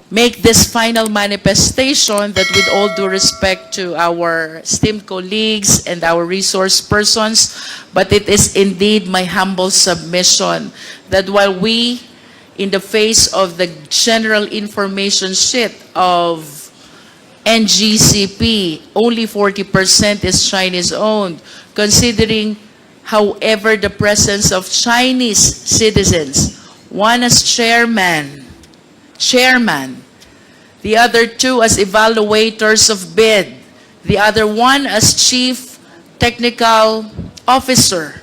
make this final manifestation that, with all due respect to our esteemed colleagues and our resource persons, but it is indeed my humble submission that while we, in the face of the general information sheet of Ngcp, only 40% is Chinese-owned, considering, however, the presence of Chinese citizens, one as chairman, the other two as evaluators of bid, the other one as chief technical officer,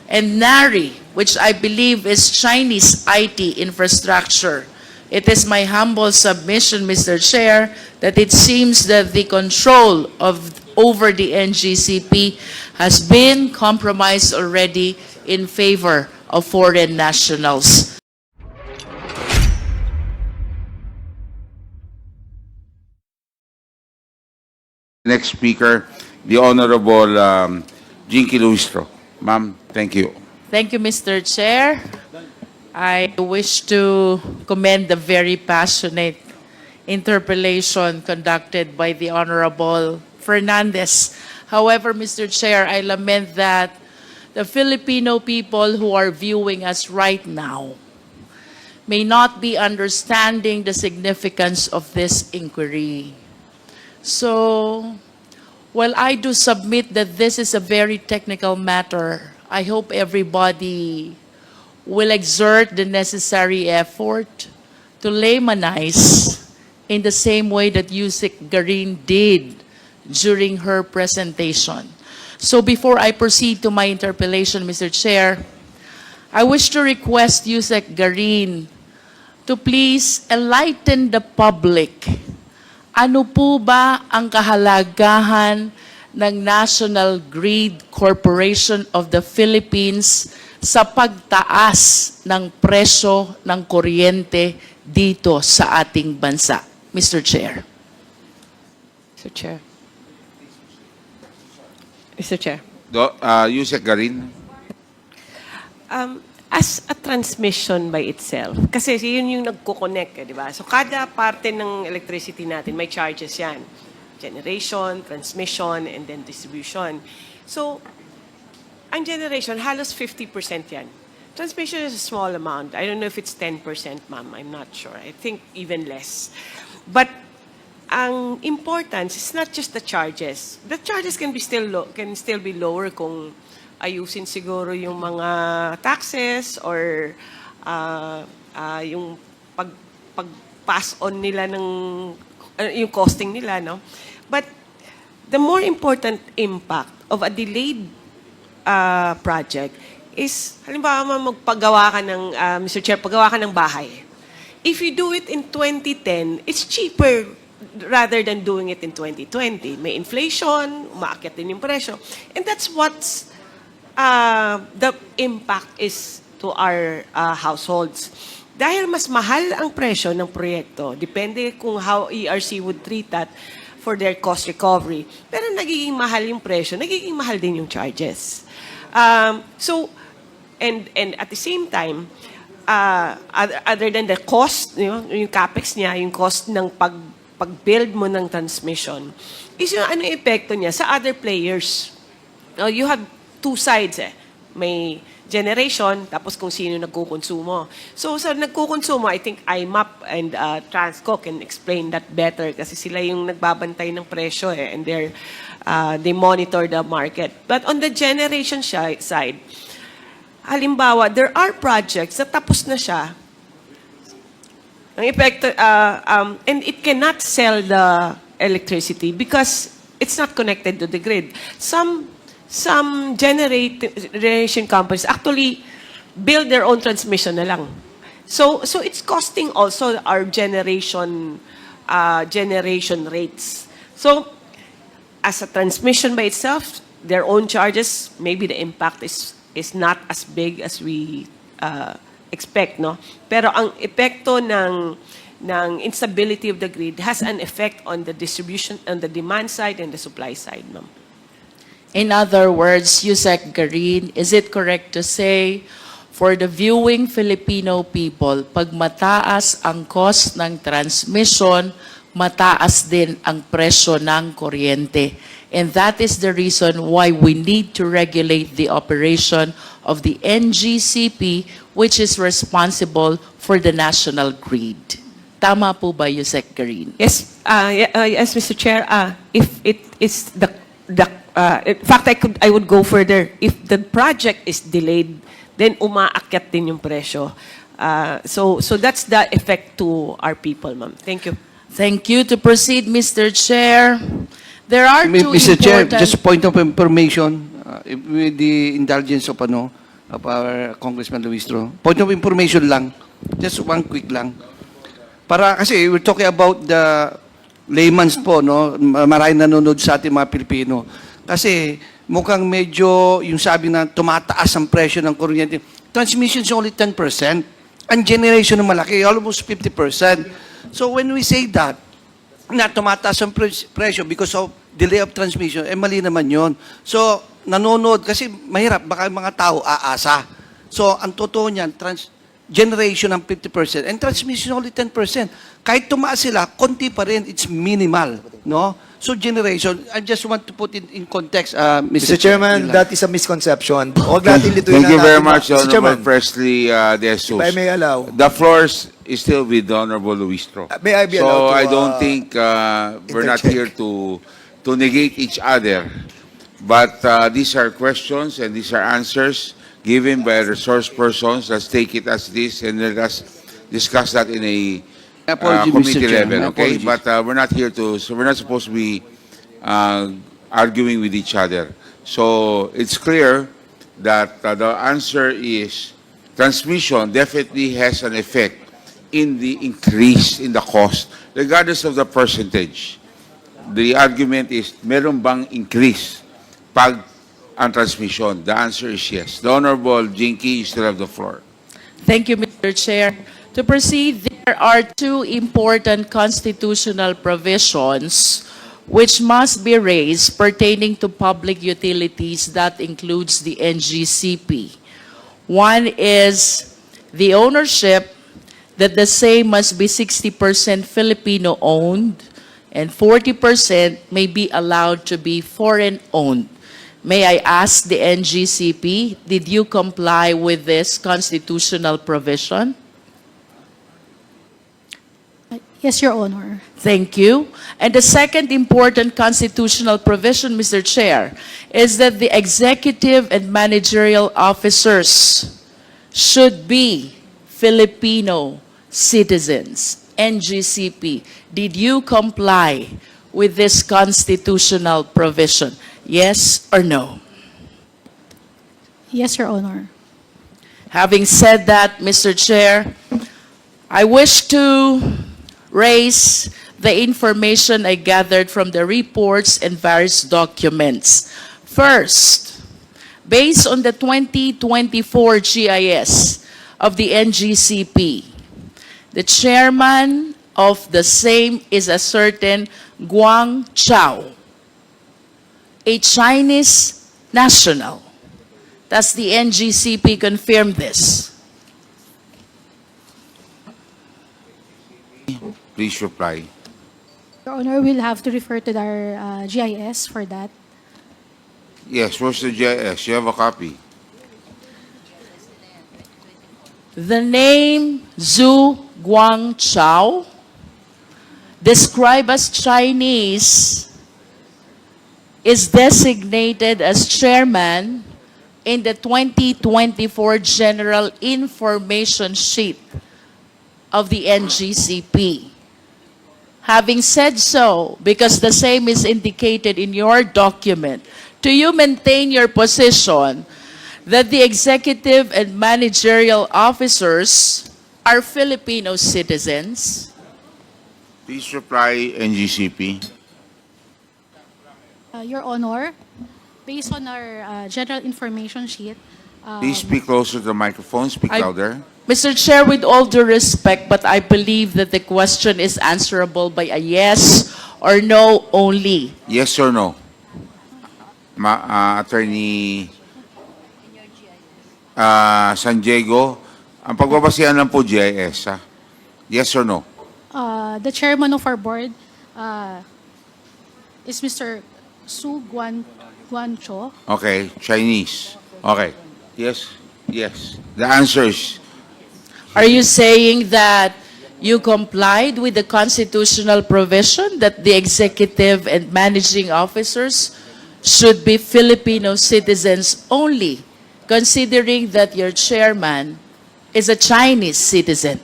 and NARI, which I believe is Chinese IT infrastructure. It is my humble submission, Mr. Chair, that it seems that the control over the Ngcp has been compromised already in favor of foreign nationals. Next speaker, the Honorable Jinky Luistro. Ma'am, thank you. Thank you, Mr. Chair. I wish to commend the very passionate interpellation conducted by the Honorable Fernandez. However, Mr. Chair, I lament that the Filipino people who are viewing us right now may not be understanding the significance of this inquiry. So, while I do submit that this is a very technical matter, I hope everybody will exert the necessary effort to laymanize in the same way that Yusek Garin did during her presentation. So before I proceed to my interpellation, Mr. Chair, I wish to request Yusek Garin to please enlighten the public. Ano po ba ang kahalagahan ng National Grid Corporation of the Philippines sa pagtaas ng presyo ng kuryente dito sa ating bansa? Mr. Chair. Mr. Chair. Mr. Chair. Yusek Garin. As a transmission by itself, kasi yun yung nagko-connect, di ba? So kada parte ng electricity natin, may charges yan. Generation, transmission, and then distribution. So, ang generation, halos 50% yan. Transmission is a small amount. I don't know if it's 10%, ma'am. I'm not sure. I think even less. But ang importance is not just the charges. The charges can still be lower kung ayusin siguro yung mga taxes or yung pag-pass on nila ng yung costing nila, no? But the more important impact of a delayed project is, halimbawa magpagawa ka ng, Mr. Chair, paggawa ka ng bahay. If you do it in 2010, it's cheaper rather than doing it in 2020. May inflation, umaakyat din yung presyo. And that's what's the impact is to our households. Dahil mas mahal ang presyo ng proyekto, depende kung how ERC would treat that for their cost recovery. Pero nagiging mahal yung presyo, nagiging mahal din yung charges. So, and at the same time, other than the cost, yung capex niya, yung cost ng pag-build mo ng transmission, is yung ano epekto niya sa other players. You have two sides eh. May generation, tapos kung sino nagkukonsumo. So sa nagkukonsumo, I think IMAP and Transco can explain that better kasi sila yung nagbabantay ng presyo eh, and they monitor the market. But on the generation side, halimbawa, there are projects na tapos na siya. Ang epekto, and it cannot sell the electricity because it's not connected to the grid. Some generation companies actually build their own transmission na lang. So it's costing also our generation rates. So as a transmission by itself, their own charges, maybe the impact is not as big as we expect, no? Pero ang epekto ng instability of the grid has an effect on the distribution, on the demand side and the supply side, ma'am. In other words, Yusek Garin, is it correct to say for the viewing Filipino people, pag mataas ang cost ng transmission, mataas din ang presyo ng kuryente. And that is the reason why we need to regulate the operation of the Ngcp, which is responsible for the national grid. Tama po ba, Yusek Garin? Yes, yes, Mr. Chair. If it is in fact, I would go further. If the project is delayed, then umaakyat din yung presyo. So that's the effect to our people, ma'am. Thank you. Thank you. To proceed, Mr. Chair, there are two Mr. Chair, important... just a point of information, with the indulgence of our Congressman Luistro. Point of information lang, just one quick lang. Para kasi we're talking about the layman's po, no? Maraming nanonood sa ating mga Pilipino. Kasi mukhang medyo yung sabi na tumataas ang presyo ng kuryente. Transmission is only 10%. Ang generation ng malaki, almost 50%. So when we say that, na tumataas ang presyo because of delay of transmission, mali naman yon. So, nanonood, kasi mahirap, baka mga tao aasa. So, ang totoo niyan, generation ng 50% and transmission only 10%. Kahit tumaas sila, konti pa rin, it's minimal. No? So, generation, I just want to put it in context, Mr. Chairman, that is a misconception. Huwag natin lituin Thank you very natin. much, Mr. Chairman, Honorable Presley De Jesus. if I may allow. The floor is still with the Honorable Luistro. May I be So allowed to, I don't think we're not here interject? to negate each other. But these are questions and these are answers given by resource persons. Let's take it as this and let us discuss that in a Apology, Mr. committee Chair. level, My okay? apologies. But we're not here to, so we're not supposed to be arguing with each other. So it's clear that the answer is transmission definitely has an effect in the increase in the cost, regardless of the percentage. The argument is, meron bang increase pag ang transmission? The answer is yes. The Honorable Jinky, you still have the floor. Thank you, Mr. Chair. To proceed, there are two important constitutional provisions which must be raised pertaining to public utilities. That includes the Ngcp. One is the ownership, that the same must be 60% Filipino-owned and 40% may be allowed to be foreign-owned. May I ask the Ngcp, did you comply with this constitutional provision? Yes, Your Honor. Thank you. And the second important constitutional provision, Mr. Chair, is that the executive and managerial officers should be Filipino citizens. Ngcp, did you comply with this constitutional provision? Yes or no? Yes, Your Honor. Having said that, Mr. Chair, I wish to raise the information I gathered from the reports and various documents. First, based on the 2024 GIS of the Ngcp, the chairman of the same is a certain Guang Chao, a Chinese national. Does the Ngcp confirm this? Please reply. Your Honor, we'll have to refer to our GIS for that. Yes, where's the GIS? You have a copy. The name Zhu Guangchao, described as Chinese, is designated as chairman in the 2024 General Information Sheet of the Ngcp. Having said so, because the same is indicated in your document, do you maintain your position that the executive and managerial officers are Filipino citizens? Please reply, Ngcp. Your Honor, based on our general information sheet, Please speak closer to the microphone. Speak I- louder. Mr. Chair, with all due respect, but I believe that the question is answerable by a yes or no only. Yes or no? Attorney San Diego, ang pagbabasihan lang po GIS, ha? Yes or no? The chairman of our board is Mr. Guan Cho. Okay, Chinese. Okay. Yes, yes. The answer is, Are you saying that you complied with the constitutional provision that the executive and managing officers should be Filipino citizens only, considering that your chairman is a Chinese citizen?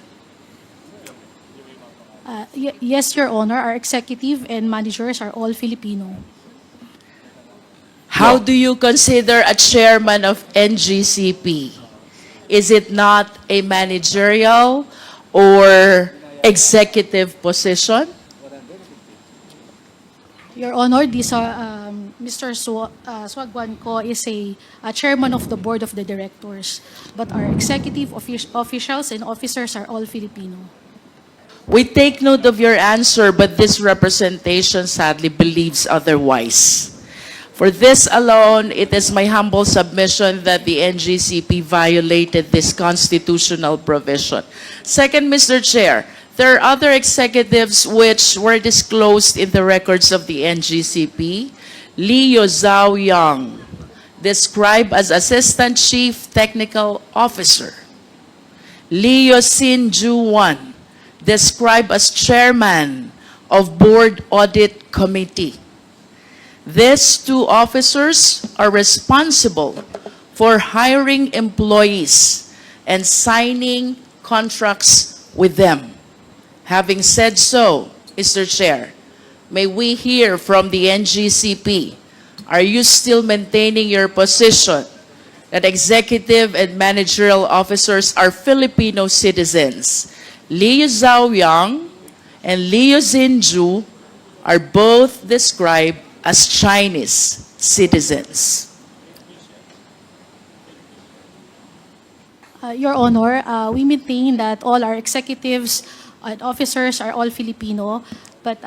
Yes, Your Honor, our executive and managers are all Filipino. How do you consider a chairman of NGCP? Is it not a managerial or executive position? Your Honor, Mr. Guan Cho is a chairman of the board of the directors, but our executive officials and officers are all Filipino. We take note of your answer, but this representation sadly believes otherwise. For this alone, it is my humble submission that the NGCP violated this constitutional provision. Second, Mr. Chair, there are other executives which were disclosed in the records of the NGCP. Leo Zhao Yang, described as Assistant Chief Technical Officer. Leo Sin Ju Wan, described as Chairman of Board Audit Committee. These two officers are responsible for hiring employees and signing contracts with them. Having said so, Mr. Chair, may we hear from the NGCP, are you still maintaining your position that executive and managerial officers are Filipino citizens? Liu Zhaoyang and Liu Xinju are both described as Chinese citizens. Your Honor, we maintain that all our executives and officers are all Filipino. But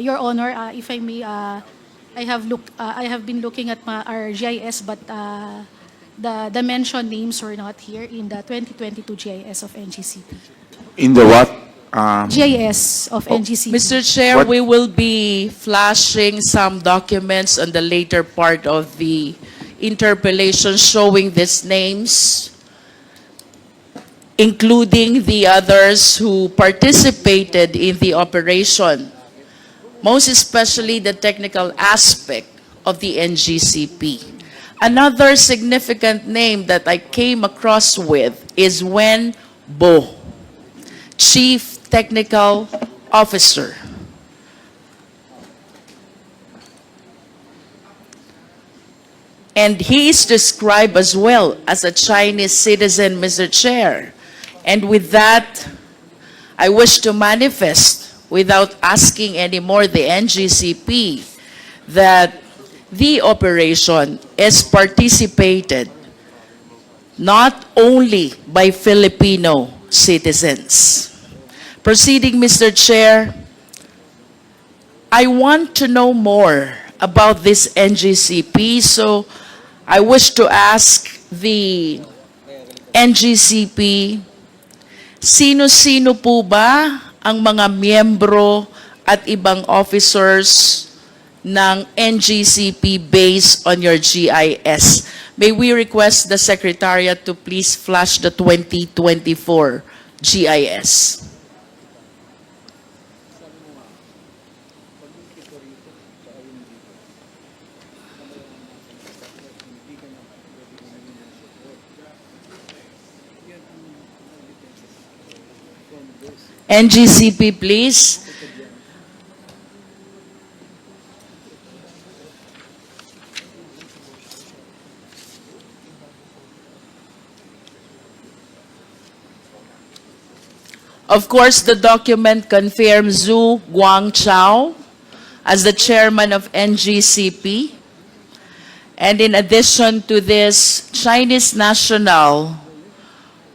Your Honor, if I may, I have been looking at our GIS, but the mentioned names were not here in the 2022 GIS of NGCP. in the what? GIS of NGCP. Mr. Chair, What- we will be flashing some documents on the later part of the interpellation showing these names, including the others who participated in the operation, most especially the technical aspect of the NGCP. Another significant name that I came across with is Wen Bo, Chief Technical Officer. And he is described as well as a Chinese citizen, Mr. Chair. And with that, I wish to manifest, without asking any more the NGCP, that the operation is participated not only by Filipino citizens. Proceeding, Mr. Chair, I want to know more about this NGCP, so I wish to ask the NGCP, sino-sino po ba ang mga miyembro at ibang officers ng NGCP based on your GIS? May we request the Secretariat to please flash the 2024 GIS. NGCP, please. Of course, the document confirms Zhu Guangchao as the chairman of NGCP. And in addition to this Chinese national,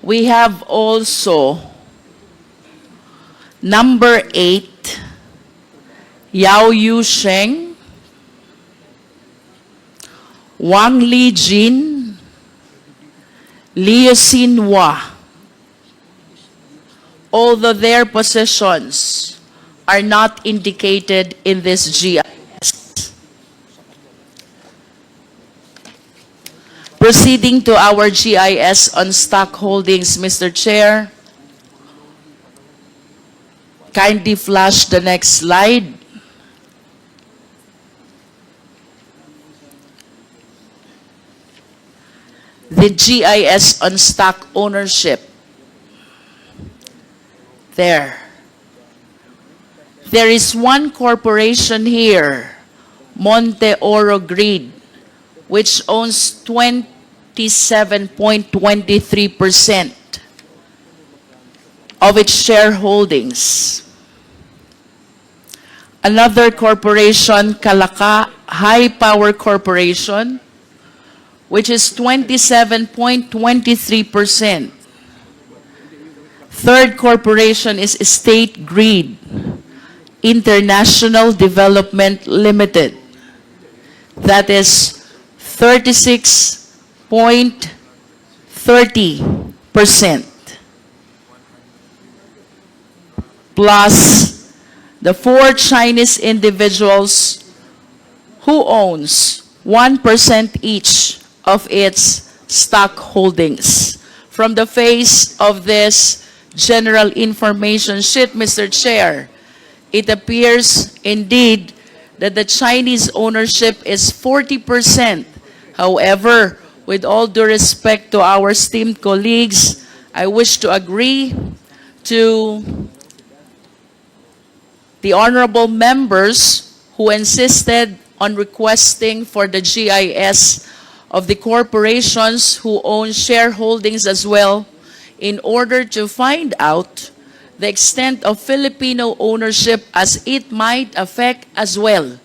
we have also number 8, Yao Yu Sheng, Wang Li Jin, Liusinwa, although their possessions are not indicated in this GIS. Proceeding to our GIS on stock holdings, Mr. Chair. Kindly flash the next slide. The GIS on stock ownership. There. There is one corporation here, Monte Oro Grid, which owns 27.23% of its shareholdings. Another corporation, Kalaka High Power Corporation, which is 27.23%. Third corporation is State Grid International Development Limited. That is 36.30%. Plus the 4 Chinese individuals who owns 1% each of its stock holdings. From the face of this general information sheet, Mr. Chair, it appears indeed that the Chinese ownership is 40%. However, with all due respect to our esteemed colleagues, I wish to agree to the honorable members who insisted on requesting for the GIS of the corporations who own shareholdings as well, in order to find out the extent of Filipino ownership, as it might affect as well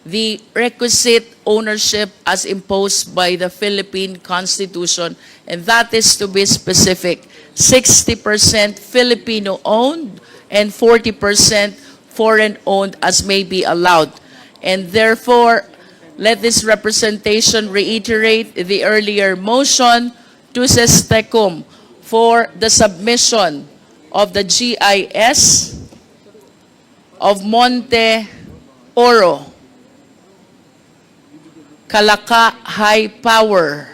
the requisite ownership as imposed by the Philippine Constitution, and that is, to be specific, 60% Filipino-owned and 40% foreign-owned as may be allowed. And therefore, let this representation reiterate the earlier motion to Sestecum for the submission of the GIS of Monte Oro, Kalaka High Power,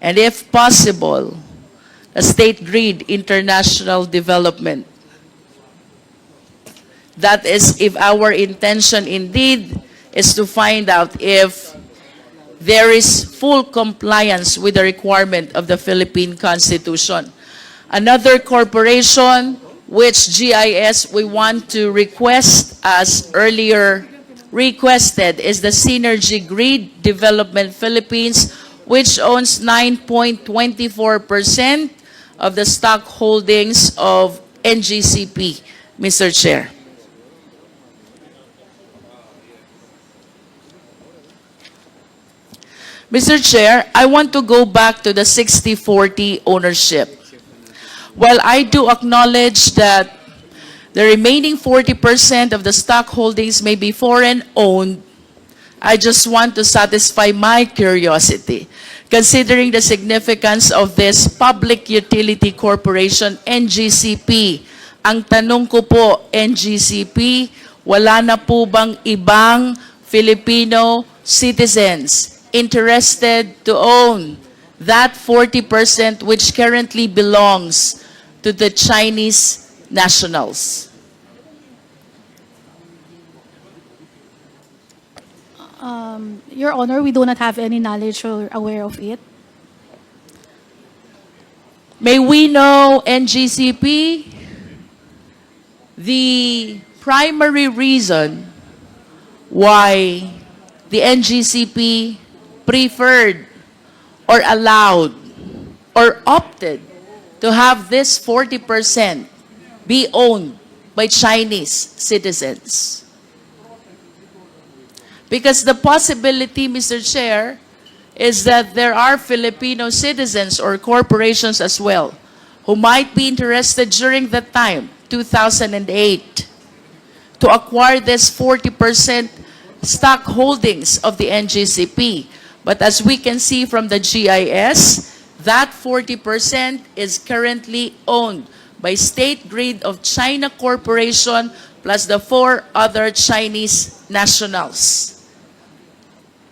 and if possible, the State Grid International Development. That is, if our intention indeed is to find out if there is full compliance with the requirement of the Philippine Constitution. Another corporation which GIS we want to request, as earlier requested, is the Synergy Grid Development Philippines, which owns 9.24% of the stock holdings of NGCP, Mr. Chair. Mr. Chair, I want to go back to the 60-40 ownership. While I do acknowledge that the remaining 40% of the stock holdings may be foreign-owned, I just want to satisfy my curiosity. Considering the significance of this Public Utility Corporation, NGCP, ang tanong ko po, NGCP, wala na po bang ibang Filipino citizens interested to own that 40% which currently belongs to the Chinese nationals? Your Honor, we do not have any knowledge or aware of it. May we know, NGCP, the primary reason why the NGCP preferred or allowed or opted to have this 40% be owned by Chinese citizens? Because the possibility, Mr. Chair, is that there are Filipino citizens or corporations as well who might be interested during that time, 2008, to acquire this 40% stock holdings of the NGCP. But as we can see from the GIS, that 40% is currently owned by State Grid of China Corporation plus the 4 other Chinese nationals.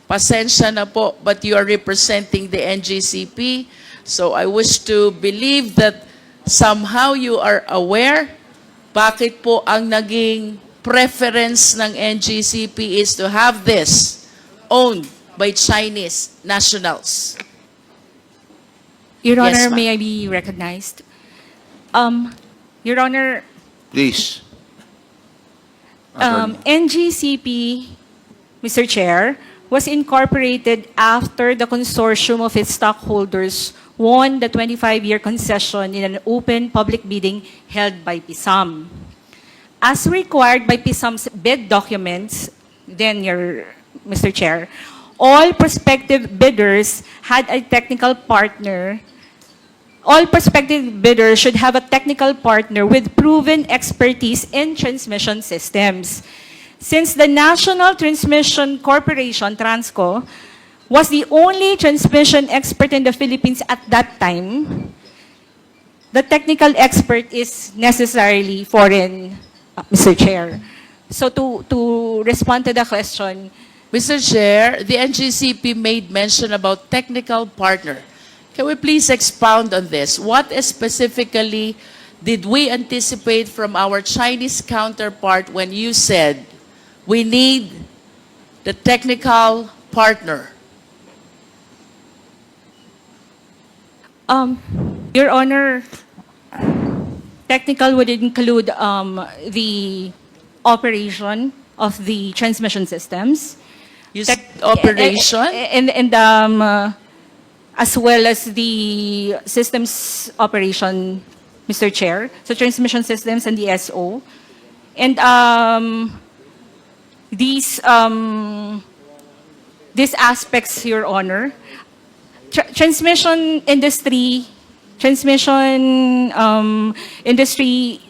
Pasensya na po, but you are representing the Ngcp. So I wish to believe that somehow you are aware bakit po ang naging preference ng Ngcp is to have this owned by Chinese nationals. Your Yes, Honor, ma'am. may I be recognized? Your Honor, Please. Attorney. NGCP, Mr. Chair, was incorporated after the consortium of its stockholders won the 25-year concession in an open public bidding held by PISAM. As required by PISAM's bid documents, Mr. Chair, all prospective bidders had a technical partner. All prospective bidders should have a technical partner with proven expertise in transmission systems. Since the National Transmission Corporation, Transco, was the only transmission expert in the Philippines at that time, the technical expert is necessarily foreign, Mr. Chair. So to respond to the question, Mr. Chair, the NGCP made mention about technical partner. Can we please expound on this? What specifically did we anticipate from our Chinese counterpart when you said we need the technical partner? Your Honor, technical would include the operation of the transmission systems. You said operation? And as well as the systems operation, Mr. Chair, so transmission systems and the SO. And these aspects, Your Honor, transmission industry,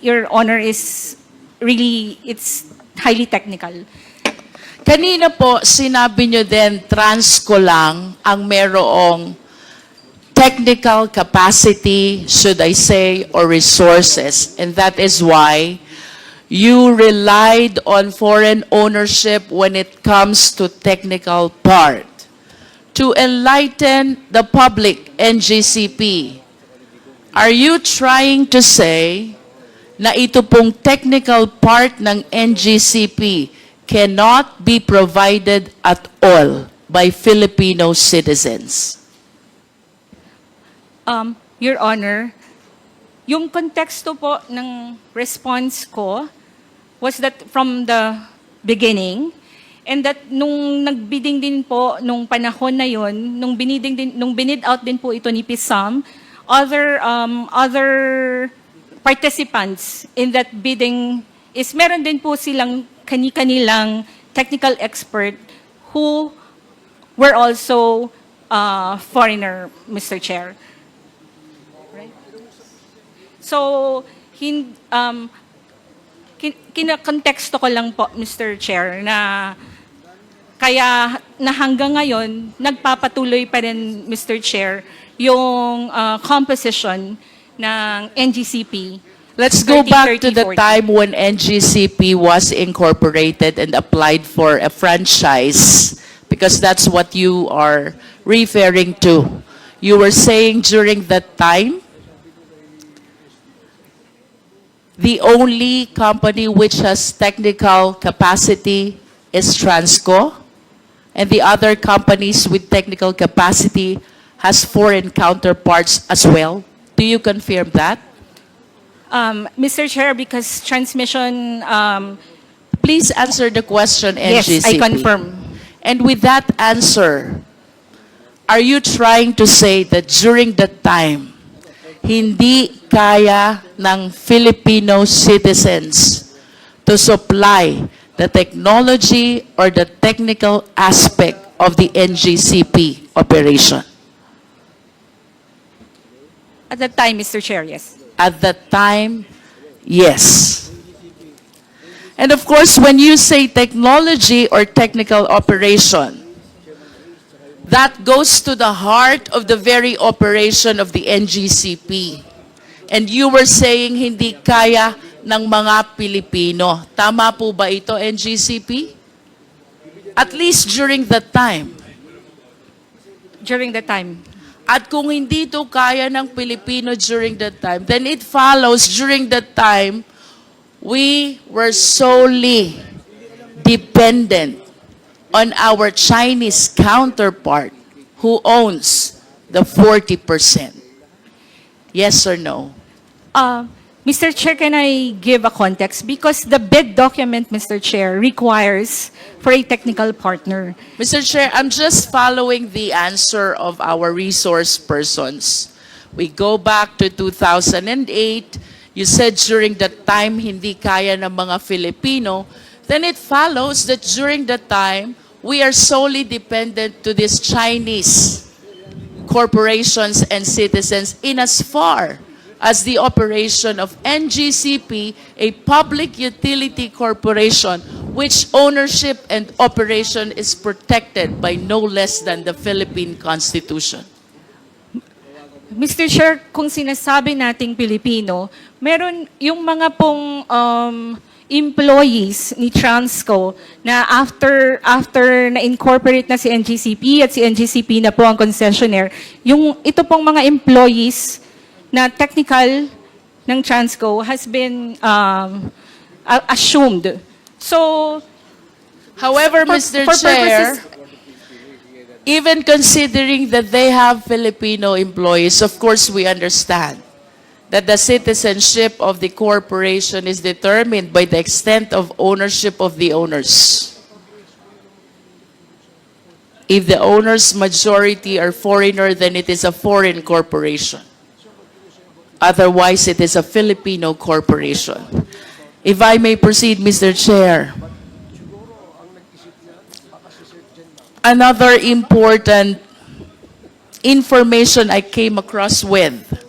Your Honor, is really, it's highly technical. Kanina po, sinabi nyo din, Transco lang ang merong technical capacity, should I say, or resources. And that is why you relied on foreign ownership when it comes to technical part. To enlighten the public, NGCP, are you trying to say na ito pong technical part ng NGCP cannot be provided at all by Filipino citizens? Your Honor, yung konteksto po ng response ko was that from the beginning, and that nung nagbidding din po nung panahon na yon, nung binid out din po ito ni PISAM, other participants in that bidding is meron din po silang kani-kanilang technical expert who were also foreigner, Mr. Chair. Right? So, kinakonteksto ko lang po, Mr. Chair, na kaya na hanggang ngayon, nagpapatuloy pa rin, Mr. Chair, yung composition ng NGCP. Let's go back to the 30-40. time when NGCP was incorporated and applied for a franchise, because that's what you are referring to. You were saying during that time, the only company which has technical capacity is Transco, and the other companies with technical capacity has foreign counterparts as well. Do you confirm that? Mr. Chair, because transmission, Please answer the question, yes, NGCP. I confirm. And with that answer, are you trying to say that during that time, hindi kaya ng Filipino citizens to supply the technology or the technical aspect of the NGCP operation? At that time, Mr. Chair, yes. At that time, yes. And of course, when you say technology or technical operation, That goes to the heart of the very operation of the NGCP. And you were saying hindi kaya ng mga Pilipino. Tama po ba ito, NGCP? At least during that time. During the time. At kung hindi ito kaya ng Pilipino during that time, then it follows during that time, we were solely dependent on our Chinese counterpart who owns the 40%. Yes or no? Mr. Chair, can I give a context? Because the bid document, Mr. Chair, requires for a technical partner. Mr. Chair, I'm just following the answer of our resource persons. We go back to 2008. You said during that time, hindi kaya ng mga Filipino. Then it follows that during that time, we are solely dependent to these Chinese corporations and citizens in as far as the operation of NGCP, a public utility corporation, which ownership and operation is protected by no less than the Philippine Constitution. Mr. Chair, kung sinasabi nating Pilipino, meron yung mga pong employees ni Transco na after na-incorporate na si NGCP at si NGCP na po ang concessionaire, yung ito pong mga employees na technical ng Transco has been assumed. So, However, Mr. Chair, even considering that they have Filipino employees, of course we understand that the citizenship of the corporation is determined by the extent of ownership of the owners. If the owners' majority are foreigner, then it is a foreign corporation. Otherwise, it is a Filipino corporation. If I may proceed, Mr. Chair. Another important information I came across with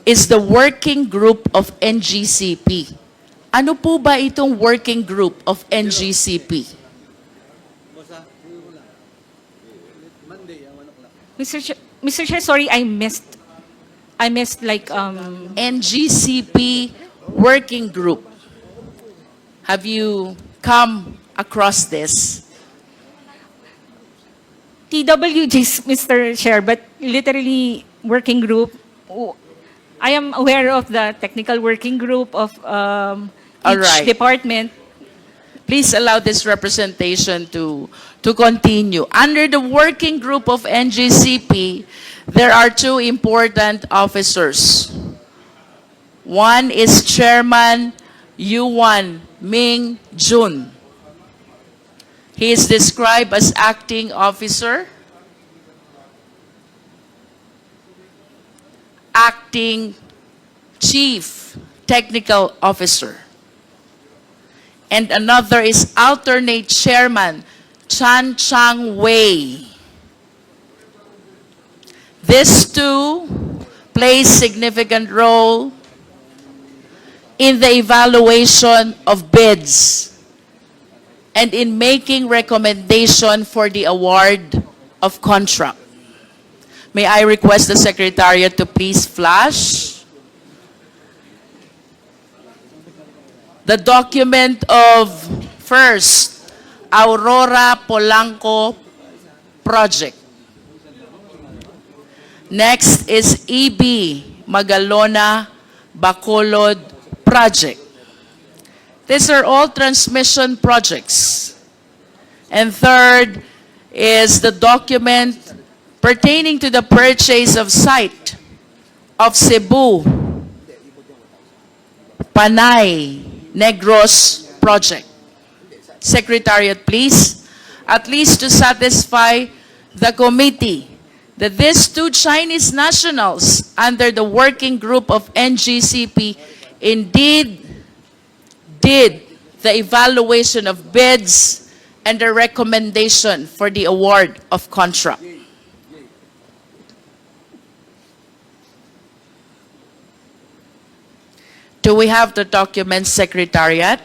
is the working group of NGCP. Ano po ba itong working group of NGCP? Mr. Chair, sorry, I missed like NGCP working group. Have you come across this? TWGs, Mr. Chair, but literally working group. I am aware of the technical working group of All each right. department. Please allow this representation to continue. Under the working group of NGCP, there are two important officers. One is Chairman Yuan Ming Jun. He is described as acting officer, acting chief technical officer. And another is alternate chairman, Chan Chang Wei. These two play significant role in the evaluation of bids and in making recommendation for the award of contract. May I request the Secretariat to please flash the document of first, Aurora Polanco project. Next is EB Magalona Bacolod project. These are all transmission projects. And third is the document pertaining to the purchase of site of Cebu, Panay, Negros project. Secretariat, please, at least to satisfy the committee that these two Chinese nationals under the working group of NGCP indeed did the evaluation of bids and the recommendation for the award of contract. Do we have the document, Secretariat?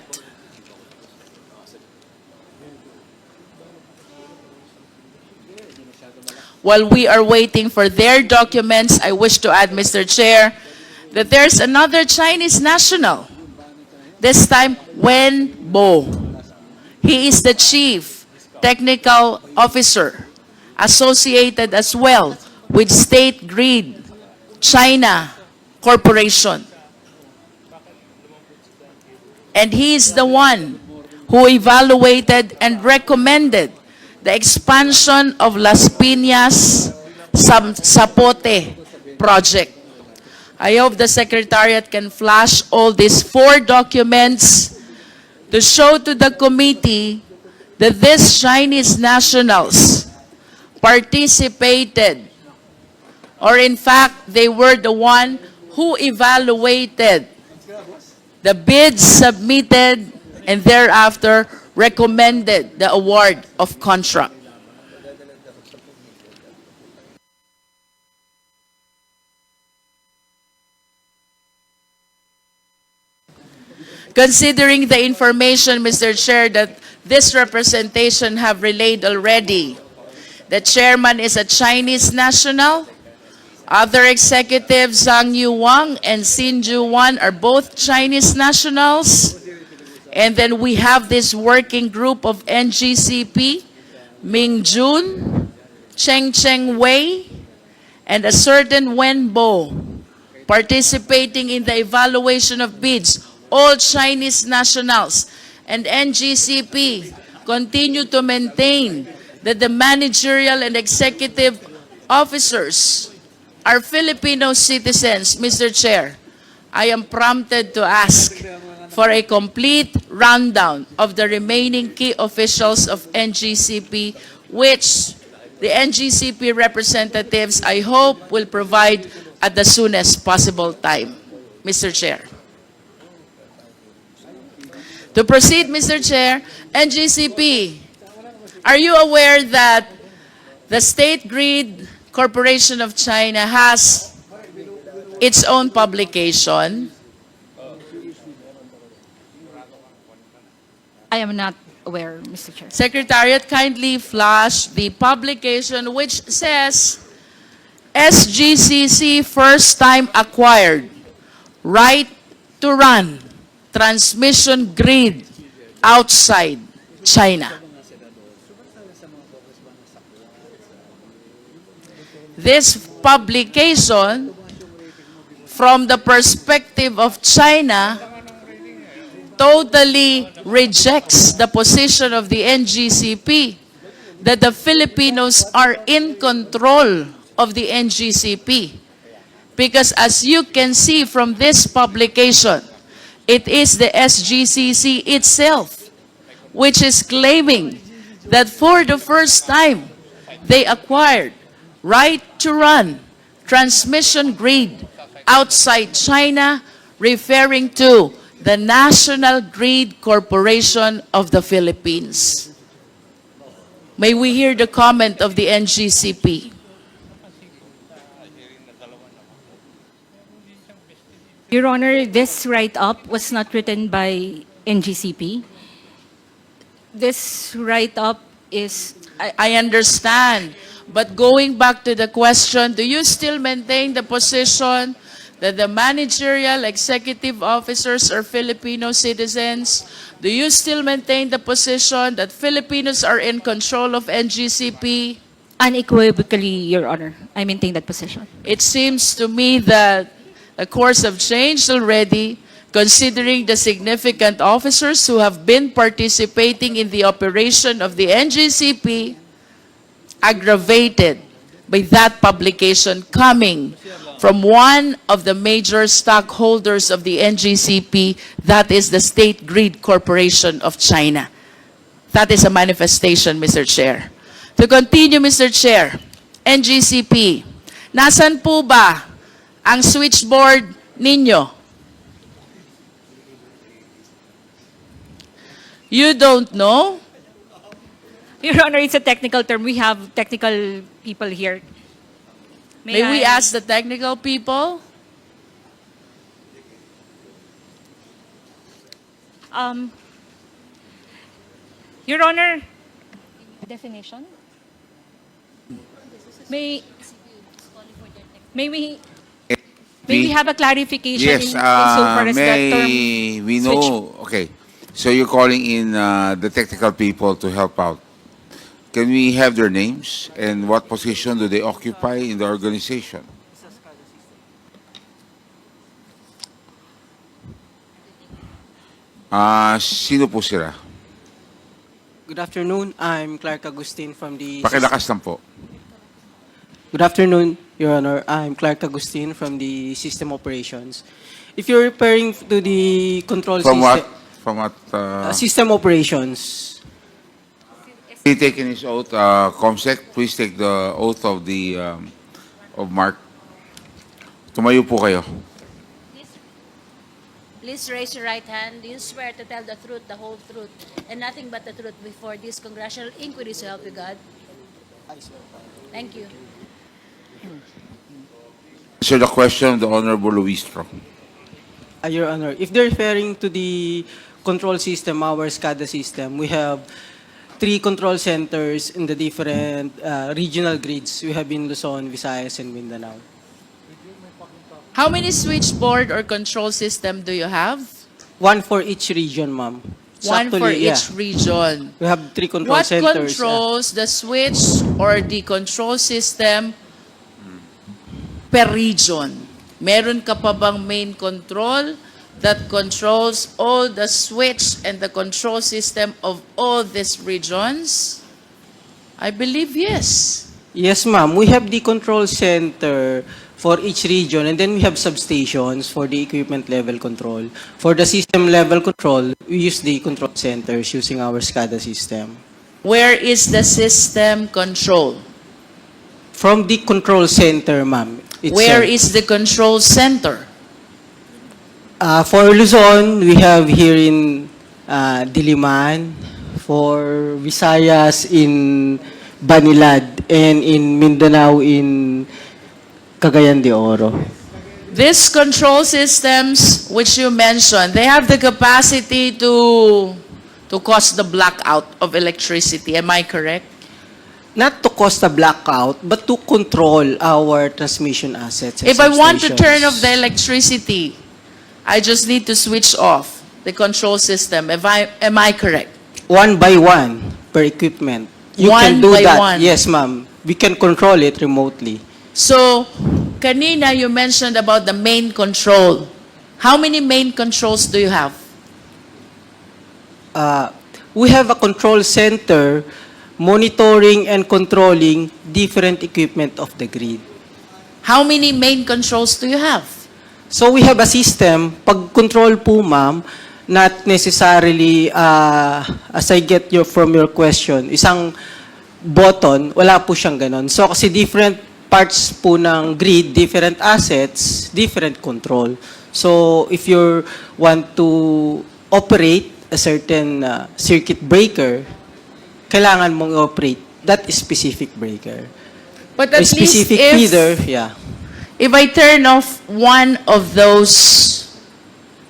while we are waiting for their documents, I wish to add, Mr. Chair, that there's another Chinese national, this time Wen Bo. He is the chief technical officer associated as well with State Grid China Corporation. And he is the one who evaluated and recommended the expansion of Las Piñas Zapote project. I hope the Secretariat can flash all these 4 documents to show to the committee that these Chinese nationals participated, or in fact, they were the one who evaluated the bids submitted and thereafter recommended the award of contract. Considering the information, Mr. Chair, that this representation have relayed already, the chairman is a Chinese national. Other executives, Zhang Yuwang and Xin Juwan, are both Chinese nationals. And then we have this working group of NGCP, Ming Jun, Cheng Wei, and a certain Wen Bo, participating in the evaluation of bids, all Chinese nationals. And NGCP continue to maintain that the managerial and executive officers are Filipino citizens. Mr. Chair, I am prompted to ask for a complete rundown of the remaining key officials of NGCP, which the NGCP representatives, I hope, will provide at the soonest possible time. Mr. Chair. To proceed, Mr. Chair, NGCP, are you aware that the State Grid Corporation of China has its own publication? I am not aware, Mr. Chair. Secretariat, kindly flash the publication which says SGCC first time acquired right to run transmission grid outside China. This publication, from the perspective of China, totally rejects the position of the NGCP that the Filipinos are in control of the NGCP. Because as you can see from this publication, it is the SGCC itself which is claiming that for the first time they acquired right to run transmission grid outside China, referring to the National Grid Corporation of the Philippines. May we hear the comment of the NGCP? Your Honor, this write-up was not written by NGCP. This write-up is... I understand. But going back to the question, do you still maintain the position that the managerial executive officers are Filipino citizens? Do you still maintain the position that Filipinos are in control of NGCP? Unequivocally, Your Honor, I maintain that position. It seems to me that the course have changed already, considering the significant officers who have been participating in the operation of the NGCP, aggravated by that publication coming from one of the major stockholders of the NGCP, that is the State Grid Corporation of China. That is a manifestation, Mr. Chair. To continue, Mr. Chair, NGCP, nasan po ba ang switchboard ninyo? You don't know? Your Honor, it's a technical term. We have technical people here. May we ask the technical people? Your Honor, definition? May, may we, may we have a clarification Yes, insofar as that term? may we know, okay, so you're calling in the technical people to help out. Can we have their names and what position do they occupy in the organization? Sino po sila? Good afternoon. I'm Clark Agustin from the... Pakilakas lang po. Good afternoon, Your Honor. I'm Clark Agustin from the System Operations. If you're referring to the control From system... what? From what? System Operations. He taken his oath, Comsec, please take the oath of the, of Mark. Tumayo po kayo. Please raise your right hand. Do you swear to tell the truth, the whole truth, and nothing but the truth before this congressional inquiry, so help you God? I swear. Thank you. Answer the question of the Honorable Luistro. Your Honor, if they're referring to the control system, our SCADA system, we have 3 control centers in the different regional grids. We have in Luzon, Visayas, and Mindanao. How many switchboard or control system do you have? 1 for each region, ma'am. So One for actually, each region. We have 3 control What centers. controls the switch or the control system per region? Meron ka pa bang main control that controls all the switch and the control system of all these regions? I believe yes. Yes, ma'am. We have the control center for each region, and then we have substations for the equipment level control. For the system level control, we use the control centers using our SCADA system. Where is the system control? From the control center, ma'am. Where is the control center? For Luzon, we have here in Diliman. For Visayas in Banilad, and in Mindanao in Cagayan de Oro. These control systems which you mentioned, they have the capacity to cause the blackout of electricity. Am I correct? Not to cause a blackout, but to control our transmission assets. And If I want to substations. turn off the electricity, I just need to switch off the control system. Am I correct? 1 by 1 per equipment. You One can do by that. one. Yes, ma'am. We can control it remotely. So, kanina you mentioned about the main control. How many main controls do you have? We have a control center monitoring and controlling different equipment of the grid. How many main controls do you have? So we have a system, pag control po ma'am, not necessarily, as I get from your question, isang button, wala po siyang ganon. So kasi different parts po ng grid, different assets, different control. So if you want to operate a certain circuit breaker, kailangan mong operate that specific breaker. But A at least specific if, feeder, yeah. if I turn off one of those,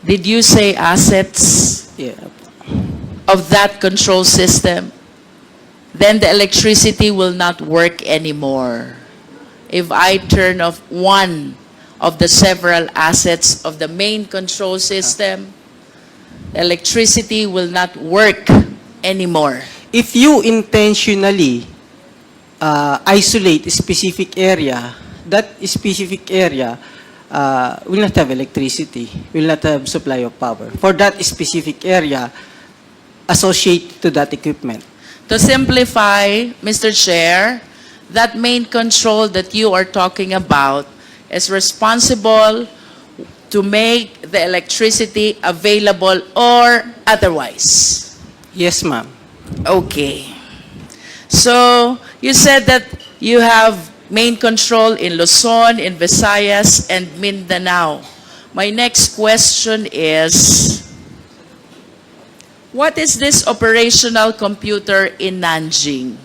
did you say assets Yeah. of that control system, then the electricity will not work anymore. If I turn off one of the several assets of the main control system, electricity will not work anymore. If you intentionally isolate a specific area, that specific area will not have electricity, will not have supply of power. For that specific area, associated to that equipment. To simplify, Mr. Chair, that main control that you are talking about is responsible to make the electricity available or otherwise. Yes, ma'am. Okay. So, you said that you have main control in Luzon, in Visayas, and Mindanao. My next question is, what is this operational computer in Nanjing?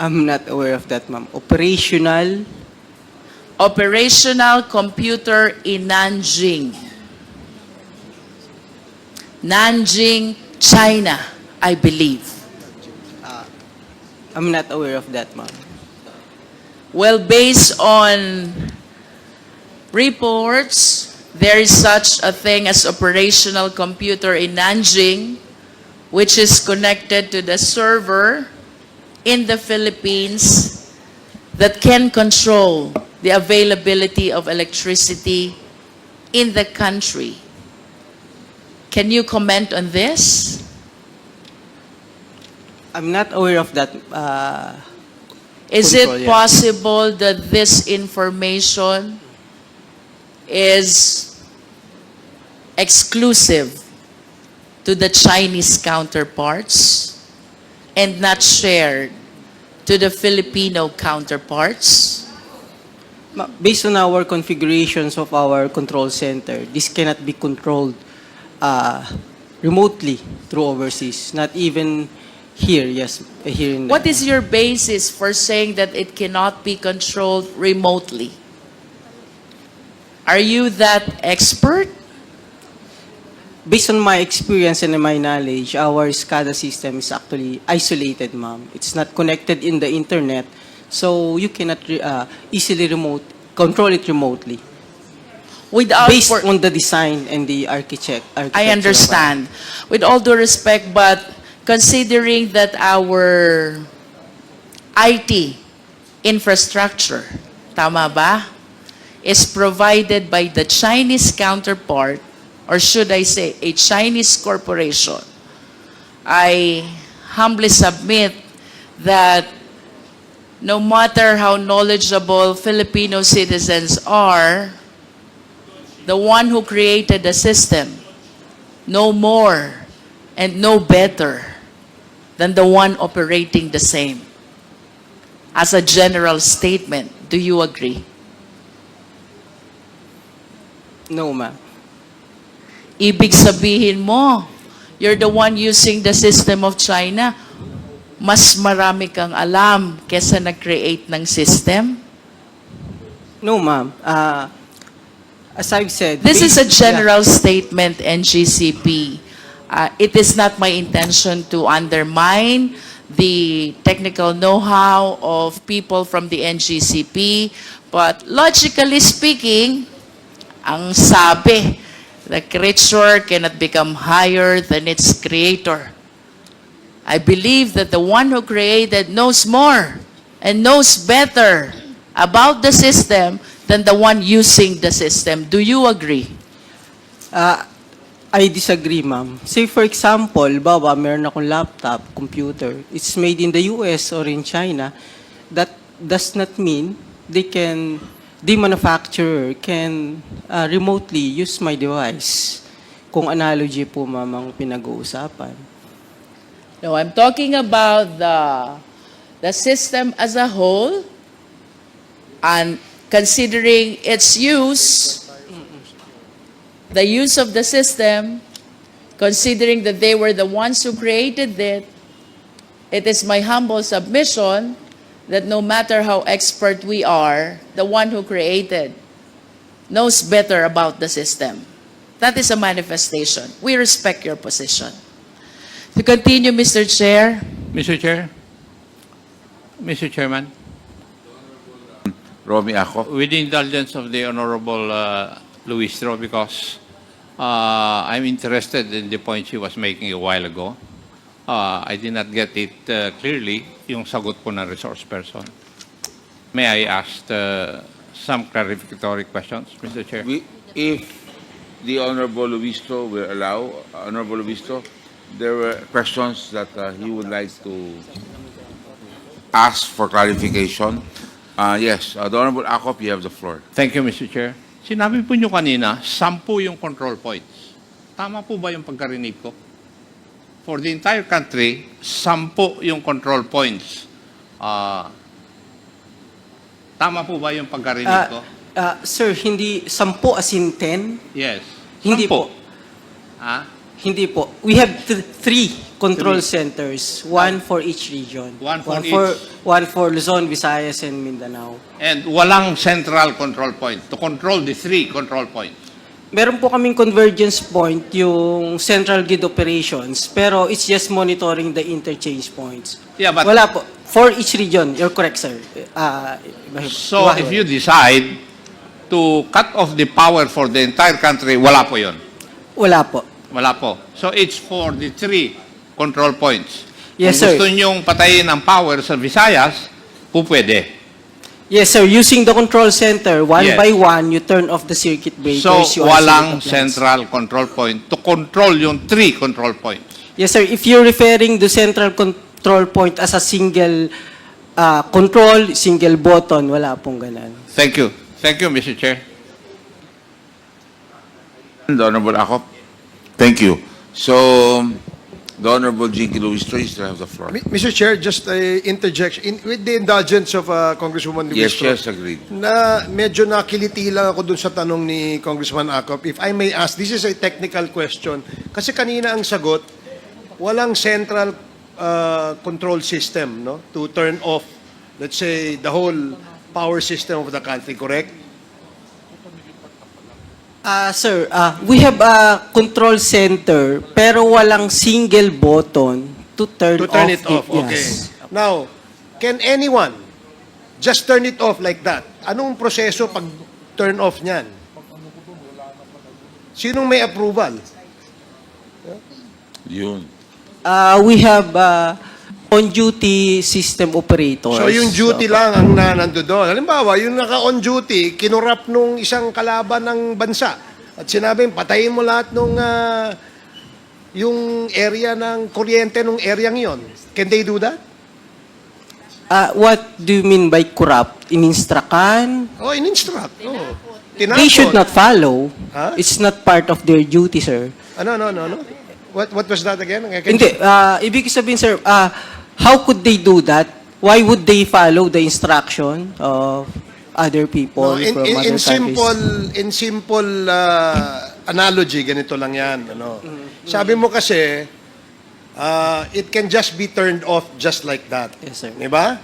I'm not aware of that, ma'am. Operational. Operational computer in Nanjing. Nanjing, China, I believe. I'm not aware of that, ma'am. Well, based on reports, there is such a thing as operational computer in Nanjing, which is connected to the server in the Philippines that can control the availability of electricity in the country. Can you comment on this? I'm not aware of that. Is Control, it yeah. possible that this information is exclusive to the Chinese counterparts and not shared to the Filipino counterparts? Based on our configurations of our control center, this cannot be controlled remotely through overseas, not even here, yes, here in What is your basis for saying that it cannot be controlled remotely? Are you that expert? Based on my experience and my knowledge, our SCADA system is actually isolated, ma'am. It's not connected in the internet, so you cannot easily control it remotely. Without Based for- on the design and the architecture. I understand. With all due respect, but considering that our IT infrastructure, tama ba, is provided by the Chinese counterpart, or should I say, a Chinese corporation, I humbly submit that no matter how knowledgeable Filipino citizens are, the one who created the system know more and know better than the one operating the same. As a general statement, do you agree? No, ma'am. Ibig sabihin mo, you're the one using the system of China, mas marami kang alam kesa nag-create ng system? No, ma'am. As I've said, This is a based- general statement, NGCP. It is not my intention to undermine the technical know-how of people from the NGCP, but logically speaking, ang sabi, the creature cannot become higher than its creator. I believe that the one who created knows more and knows better about the system than the one using the system. Do you agree? I disagree, ma'am. Say for example, baba, meron akong laptop, computer. It's made in the US or in China. That does not mean the manufacturer can remotely use my device. Kung analogy po, ma'am, ang pinag-uusapan. No, I'm talking about the system as a whole, and considering its use, the use of the system, considering that they were the ones who created it, it is my humble submission that no matter how expert we are, the one who created knows better about the system. That is a manifestation. We respect your position. To continue, Mr. Chair. Mr. Chair, Mr. Chairman, Romy Ako. with the indulgence of the Honorable Luistro, because I'm interested in the point she was making a while ago. I did not get it clearly, yung sagot po ng resource person. May I ask some clarificatory questions, Mr. Chair? If the Honorable Luistro will allow, Honorable Luistro, there were questions that he would like to ask for clarification. Yes, the Honorable Akop, you have the floor. Thank you, Mr. Chair. Sinabi po nyo kanina, 10 yung control points. Tama po ba yung pagkarinig ko? For the entire country, 10 yung control points. Tama po ba yung pagkarinig ko? Sir, hindi 10 as in 10? Yes. Hindi 10. po. Hindi po. We have three control centers, one for each region. One for One for Luzon, Visayas, and Mindanao. And walang central control point to control the 3 control points. Meron po kaming convergence point, yung central grid operations, pero it's just monitoring the interchange points. Yeah, but Wala po. For each region, you're correct, sir. So if you decide to cut off the power for the entire country, wala po yun. Wala po. Wala po. So it's for the 3 control points. Yes, Kung sir. gusto nyong patayin ang power sa Visayas, po pwede. Yes, sir. Using the control center, one Yes. by one, you turn off the circuit breakers. So you walang isolate the plants. central control point to control yung 3 control points. Yes, sir. If you're referring to central control point as a single control, single button, wala pong ganun. Thank you. Thank you, Mr. Chair. The Honorable Akop. Thank you. So, the Honorable Jinky Luistro, you still have the floor. Mr. Chair, just a interjection. With the indulgence of Congresswoman Yes, Luistro, yes, agreed. na medyo nakiliti lang ako dun sa tanong ni Congressman Akop. If I may ask, this is a technical question. Kasi kanina ang sagot, walang central control system, no, to turn off, let's say, the whole power system of the country, correct? Sir, we have a control center pero walang single button to turn It off. Okay. Yes. Now, can anyone just turn it off like that? Anong proseso pag turn off niyan? Sinong may approval? Yun. We have on-duty system operators. So yung duty lang ang nando doon. Halimbawa, yung naka-on duty, kinurap nung isang kalaban ng bansa. At sinabing, patayin mo lahat nung yung area ng kuryente nung area yon. Can they do that? What do you mean by corrupt? In-instructan? Oh, in-instruct. Oh. They should not follow. Huh? It's not part of their duty, sir. No. What was that again? Hindi. Ibig sabihin, sir, how could they do that? Why would they follow the instruction of other people No, in, from in, other in simple countries? in simple analogy, ganito lang yan. Ano? Sabi mo kasi, it can just be turned off just like that. Yes, sir. Diba?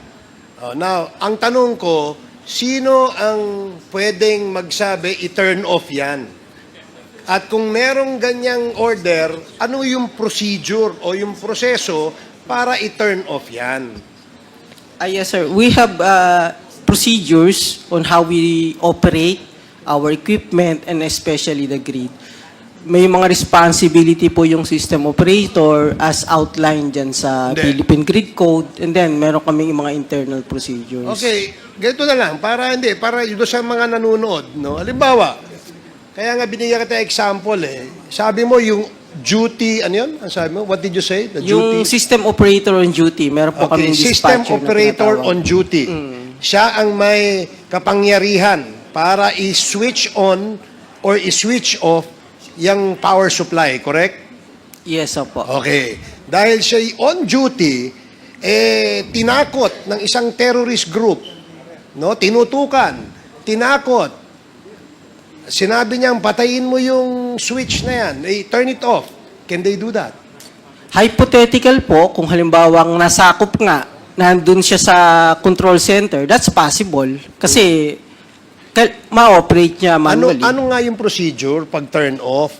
Now, ang tanong ko, sino ang pwedeng magsabi i-turn off yan? At kung merong ganyang order, ano yung procedure o yung proseso para i-turn off yan? Yes, sir. We have procedures on how we operate our equipment and especially the grid. May mga responsibility po yung system operator as outlined dyan sa Hindi. Philippine Grid Code, and then meron kaming mga internal procedures. Okay, ganito na lang, para doon sa mga nanonood, no? Halimbawa, kaya nga binigyan kita example Sabi mo yung duty, ano yun? Ang sabi mo? What did you say? The Yung duty? system operator on duty, meron po Okay, kaming system dispatcher operator na tinatawag. on duty. Siya ang may kapangyarihan para i-switch on or i-switch off yung power supply, correct? Yes, opo. Okay. Dahil siya on duty, tinakot ng isang terrorist group, no? Tinutukan, tinakot. Sinabi niyang, patayin mo yung switch na yan. Turn it off. Can they do that? Hypothetical po, kung halimbawang nasakop nga, nandun siya sa control center, that's possible. Kasi, ma-operate niya manually. Ano nga yung procedure pag turn off?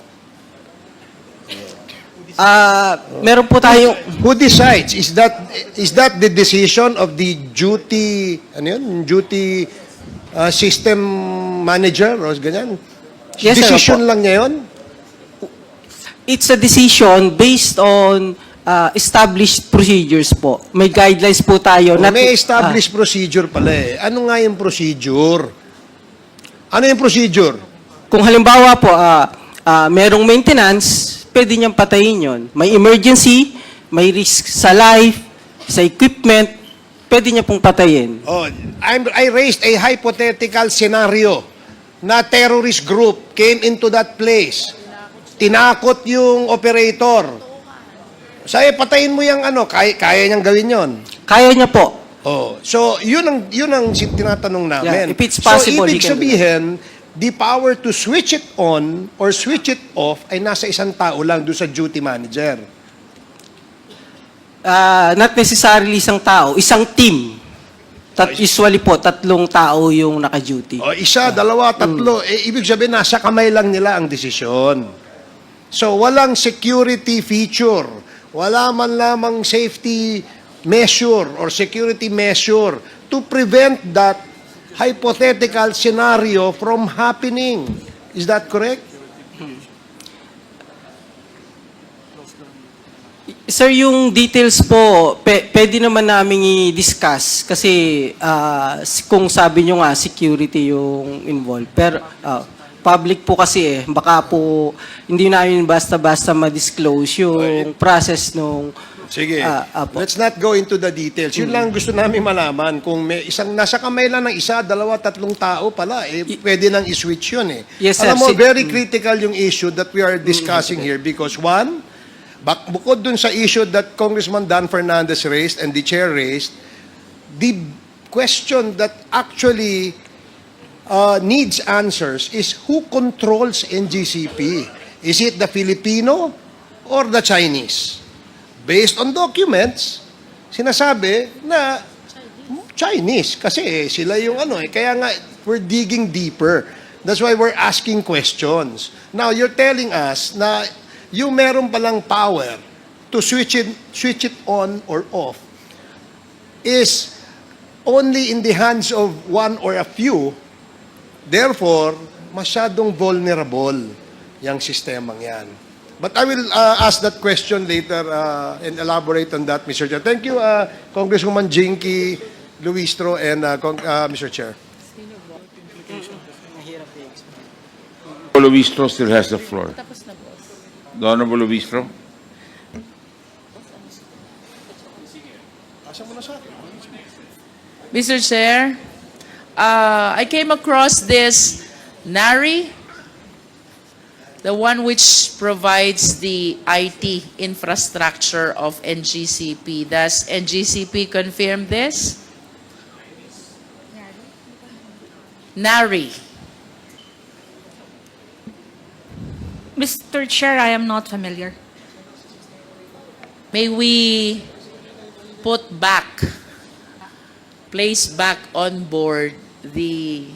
Meron po tayong... Who decides? Is that the decision of the duty, ano yun? Duty system manager o ganyan? Yes, sir, Decision opo. lang niya yun? It's a decision based on established procedures po. May guidelines po tayo. May established procedure pala Ano nga yung procedure? Ano yung procedure? Kung halimbawa po, merong maintenance, pwede niyang patayin yon. May emergency, may risk sa life, sa equipment, pwede niya pong patayin. I raised a hypothetical scenario na terrorist group came into that place. Tinakot yung operator. Sabi, patayin mo yung kaya niyang gawin yon. Kaya niya po. So, yun ang tinatanong namin. Yeah, if it's possible, so, ibig he can do sabihin, the power to switch it on or switch it off ay nasa isang tao lang doon sa duty manager. Not necessarily isang tao, isang team. Usually po, 3 tao yung naka-duty. Isa, dalawa, tatlo. Ibig sabihin, nasa kamay lang nila ang desisyon. So, walang security feature. Wala man lamang safety measure or security measure to prevent that hypothetical scenario from happening. Is that correct? Sir, yung details po, pwede naman namin i-discuss kasi kung sabi nyo nga, security yung involved. Pero public po kasi baka po hindi namin basta-basta ma-disclose yung process nung... Sige, let's not go into the details. Yun lang gusto namin malaman. Kung may isang nasa kamay lang ng isa, dalawa, tatlong tao pala, pwede nang i-switch yun eh. Yes, sir. Alam mo, very critical yung issue that we are discussing here because one, bukod dun sa issue that Congressman Dan Fernandez raised and the chair raised, the question that actually needs answers is who controls NGCP? Is it the Filipino or the Chinese? Based on documents, sinasabi na Chinese kasi sila yung kaya nga we're digging deeper. That's why we're asking questions. Now you're telling us na yung meron palang power to switch it on or off is only in the hands of one or a few. Therefore, masyadong vulnerable yung sistemang yan. But I will ask that question later and elaborate on that, Mr. Chair. Thank you, Congresswoman Jinky, Luistro, and Mr. Chair. Luistro still has the floor. The Honorable Luistro. Mr. Chair, I came across this NARI, the one which provides the IT infrastructure of NGCP. Does NGCP confirm this? NARI. Mr. Chair, I am not familiar. May we place back on board the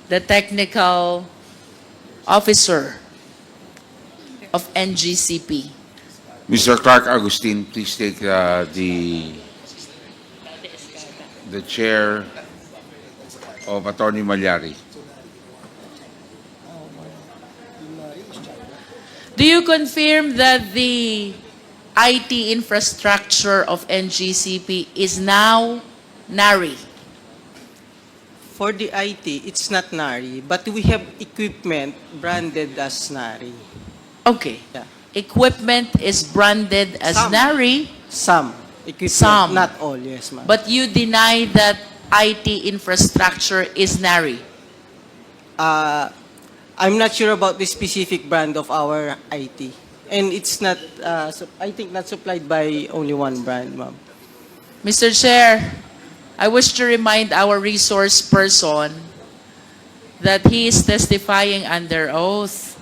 technical officer of NGCP. Mr. Clark Agustin, please take the chair of Attorney Malyari. Do you confirm that the IT infrastructure of NGCP is now NARI? For the IT, it's not NARI, but we have equipment branded as NARI. Okay. Yeah. Equipment is branded as Some. NARI, Some equipment, Some. not all, yes, ma'am. but you deny that IT infrastructure is NARI. I'm not sure about the specific brand of our IT. And it's not, I think not supplied by only one brand, ma'am. Mr. Chair, I wish to remind our resource person that he is testifying under oath.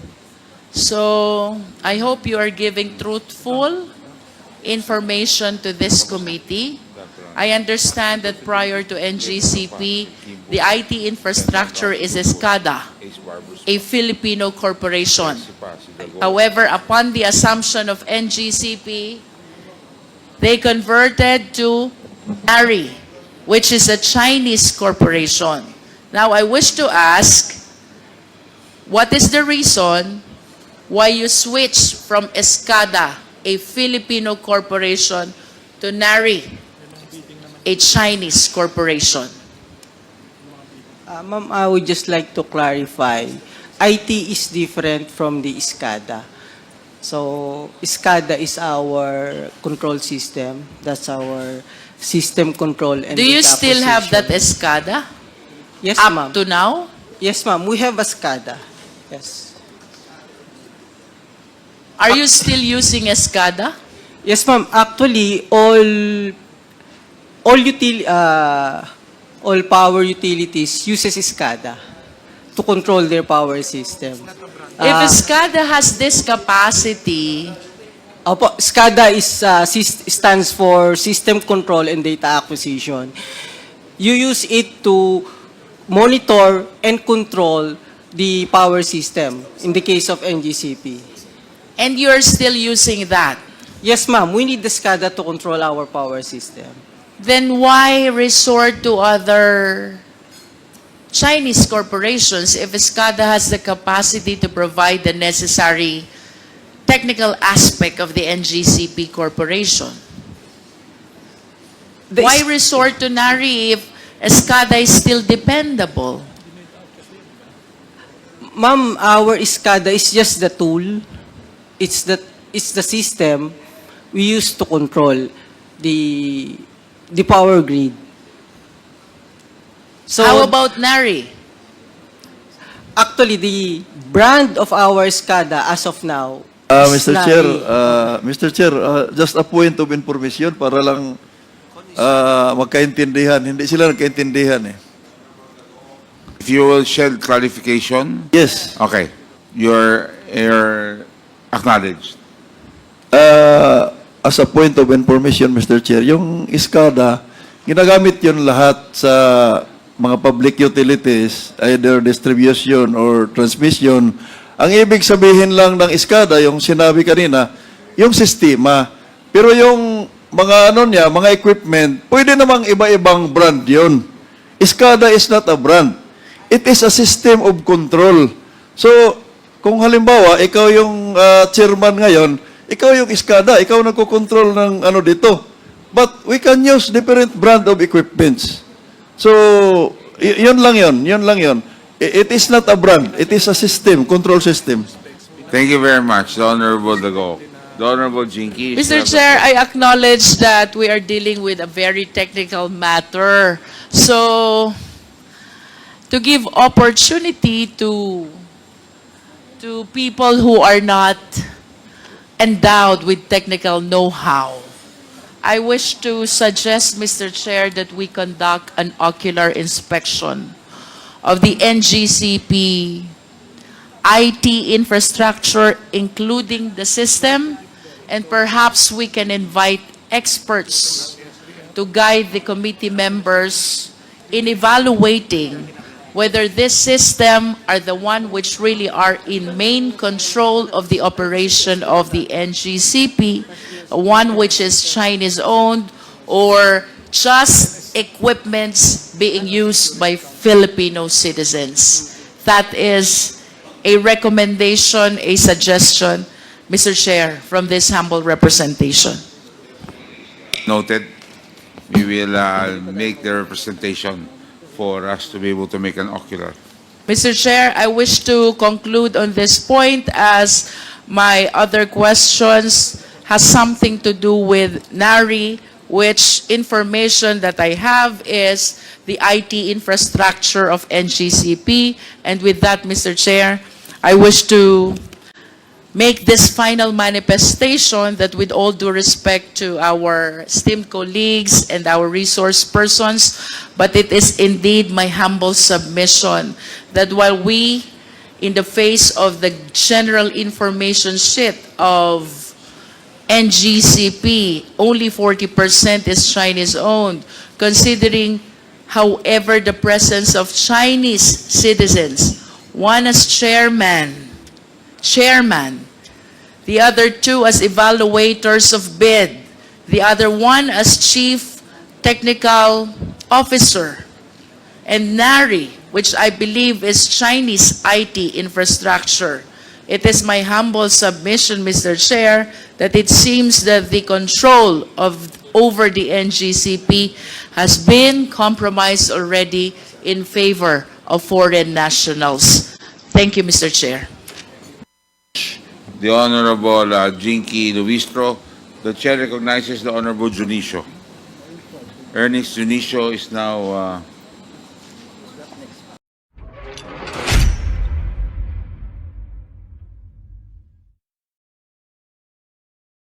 So I hope you are giving truthful information to this committee. I understand that prior to NGCP, the IT infrastructure is ESCADA, a Filipino corporation. However, upon the assumption of NGCP, they converted to NARI, which is a Chinese corporation. Now, I wish to ask, what is the reason why you switched from ESCADA, a Filipino corporation, to NARI, a Chinese corporation? Ma'am, I would just like to clarify. IT is different from the ESCADA. So, ESCADA is our control system. That's our system control and Do you data still have that acquisition. ESCADA Yes, up ma'am. to now? Yes, ma'am. We have a SCADA. Yes. Are you still using ESCADA? Yes, ma'am. Actually, all power utilities uses SCADA to control their power system. If ESCADA has this capacity, Opo, SCADA stands for System Control and Data Acquisition. You use it to monitor and control the power system in the case of NGCP. and you're still using that, Yes, ma'am. We need the SCADA to control our power system. Then why resort to other Chinese corporations if SCADA has the capacity to provide the necessary technical aspect of the NGCP corporation? Why resort to NARI if SCADA is still dependable? Ma'am, our SCADA is just the tool. It's the system we use to control the power grid. So How about NARI? actually, the brand of our SCADA as of now is Mr. Chair, just a point of information para lang magkaintindihan. Hindi sila nagkaintindihan eh. If you will shed clarification, Yes. okay, you're acknowledged. As a point of information, Mr. Chair, yung SCADA, ginagamit yun lahat sa mga public utilities, either distribution or transmission. Ang ibig sabihin lang ng SCADA, yung sinabi kanina, yung sistema. Pero yung mga mga equipment, pwede namang iba-ibang brand yun. SCADA is not a brand. It is a system of control. So, kung halimbawa, ikaw yung chairman ngayon, ikaw yung SCADA, ikaw nagko-control ng dito. But we can use different brand of equipments. So, yun lang yun. It is not a brand. It is a system, control system. Thank you very much, the Honorable Dago. The Honorable Jinky. Mr. Chair, I acknowledge that we are dealing with a very technical matter. So, to give opportunity to people who are not endowed with technical know-how, I wish to suggest, Mr. Chair, that we conduct an ocular inspection of the NGCP IT infrastructure, including the system, and perhaps we can invite experts to guide the committee members in evaluating whether this system are the one which really are in main control of the operation of the NGCP, one which is Chinese owned, or just equipments being used by Filipino citizens. That is a recommendation, a suggestion, Mr. Chair, from this humble representation. Noted. We will make the representation for us to be able to make an ocular. Mr. Chair, I wish to conclude on this point as my other questions has something to do with NARI, which information that I have is the IT infrastructure of NGCP. And with that, Mr. Chair, I wish to make this final manifestation that with all due respect to our esteemed colleagues and our resource persons, but it is indeed my humble submission that while we, in the face of the general information sheet of NGCP, only 40% is Chinese owned, considering however the presence of Chinese citizens, one as chairman, the other two as evaluators of bid, the other one as chief technical officer, and NARI, which I believe is Chinese IT infrastructure. It is my humble submission, Mr. Chair, that it seems that the control over the NGCP has been compromised already in favor of foreign nationals. Thank you, Mr. Chair. The Honorable Jinky Luistro. The Chair recognizes the Honorable Junicio. Ernest Junicio is now